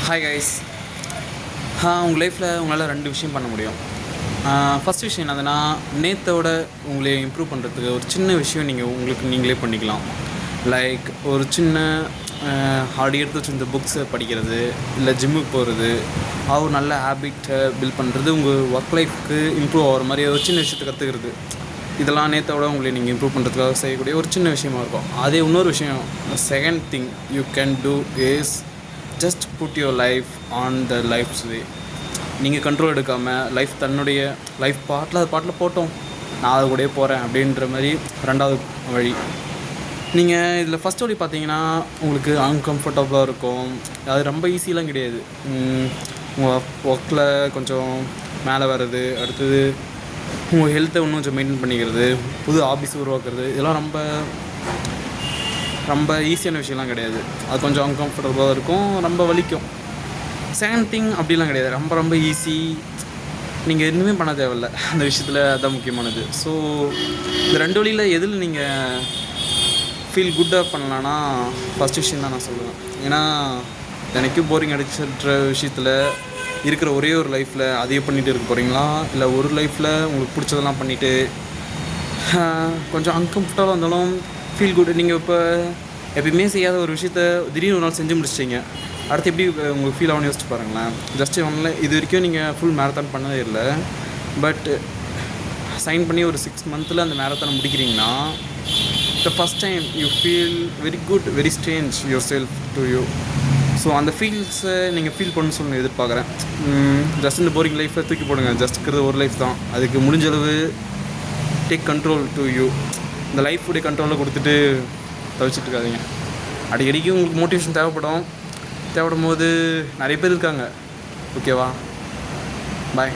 Hi guys. உங்கள் லைஃப்பில் உங்களால் 2 விஷயம் பண்ண முடியும். ஃபஸ்ட் விஷயம் என்னதுன்னா, நேற்றோட உங்களை இம்ப்ரூவ் பண்ணுறதுக்கு ஒரு சின்ன விஷயம் நீங்கள் உங்களுக்கு நீங்களே பண்ணிக்கலாம். லைக் ஒரு சின்ன ஆடி எடுத்து வச்சு இந்த புக்ஸை படிக்கிறது, இல்லை ஜிம்முக்கு போகிறது, ஒரு நல்ல ஹேபிட்டை பில்ட் பண்ணுறது, உங்கள் ஒர்க் லைஃப்க்கு இம்ப்ரூவ் ஆகிற மாதிரி ஒரு சின்ன விஷயத்தை கற்றுக்கிறது. இதெல்லாம் நேற்றோட உங்களை நீங்கள் இம்ப்ரூவ் பண்ணுறதுக்காக செய்யக்கூடிய ஒரு சின்ன விஷயமா இருக்கும். அதே இன்னொரு விஷயம், second thing you can do is just put your life on the life's way. நீங்கள் கண்ட்ரோல் எடுக்காமல் தன்னுடைய லைஃப் பாட்டில் போட்டோம், நான் அது கூடயே போகிறேன் அப்படின்ற மாதிரி ரெண்டாவது வழி. நீங்கள் இதில் ஃபஸ்ட் வழி பார்த்தீங்கன்னா உங்களுக்கு அன்கம்ஃபர்டபுளாக இருக்கும். அது ரொம்ப ஈஸியெலாம் கிடையாது. உங்கள் ஒர்க்கில் கொஞ்சம் மேலே வர்றது, அடுத்தது உங்கள் ஹெல்த்தை இன்னும் கொஞ்சம் மெயின்டைன் பண்ணிக்கிறது, புது ஹாபிஸ் உருவாக்குறது, இதெல்லாம் ரொம்ப ஈஸியான விஷயம்லாம் கிடையாது. அது கொஞ்சம் அன்கம்ஃபர்டபுளாக இருக்கும், ரொம்ப வலிக்கும். செகண்ட் திங் அப்படிலாம் கிடையாது, ரொம்ப ஈஸி. நீங்கள் எதுவுமே பண்ண தேவையில்லை அந்த விஷயத்தில், அதுதான் முக்கியமானது. ஸோ இந்த 2 வழியில் எதில் நீங்கள் ஃபீல் குட்டாக பண்ணலான்னா ஃபஸ்ட் விஷயம் தான் நான் சொல்லுவேன். ஏன்னா எனக்கும் போரிங் அடிச்சுன்ற விஷயத்தில் இருக்கிற ஒரே ஒரு லைஃப்பில் அதையே பண்ணிகிட்டு இருக்க போகிறீங்களா, இல்லை ஒரு லைஃப்பில் உங்களுக்கு பிடிச்சதெல்லாம் பண்ணிவிட்டு கொஞ்சம் அன்கம்ஃபர்டபுளாக இருந்தாலும் ஃபீல் குட். நீங்கள் இப்போ எப்பயுமே செய்யாத ஒரு விஷயத்த திடீர்னு ஒரு நாள் செஞ்சு முடிச்சிட்டிங்க, அடுத்து எப்படி உங்களுக்கு ஃபீல் ஆகும்னு யோசிச்சு பாருங்களேன். ஜஸ்ட்டு இது வரைக்கும் நீங்கள் ஃபுல் மேரத்தான் பண்ணதே இல்லை, பட் சைன் பண்ணி ஒரு 6 மந்த்தில் அந்த மேரத்தானை முடிக்கிறீங்கன்னா the first time you feel very good, very strange yourself to you. So அந்த ஃபீல்ஸை நீங்கள் ஃபீல் பண்ணணும்னு சொல்லி எதிர்பார்க்குறேன். ஜஸ்ட் இந்த போரிங் லைஃப்பை தூக்கி போடுங்க. ஜஸ்ட் இருக்கிறது ஒரு லைஃப் தான், அதுக்கு முடிஞ்சளவு டேக் கண்ட்ரோல் டு யூ. இந்த லைஃபுடைய கண்ட்ரோலில் கொடுத்துட்டு தவிச்சிட்டு இருக்காதீங்க. அடிக்கடிக்கு உங்களுக்கு மோட்டிவேஷன் தேவைப்படும் போது நிறைய பேர் இருக்காங்க. ஓகேவா? பாய்.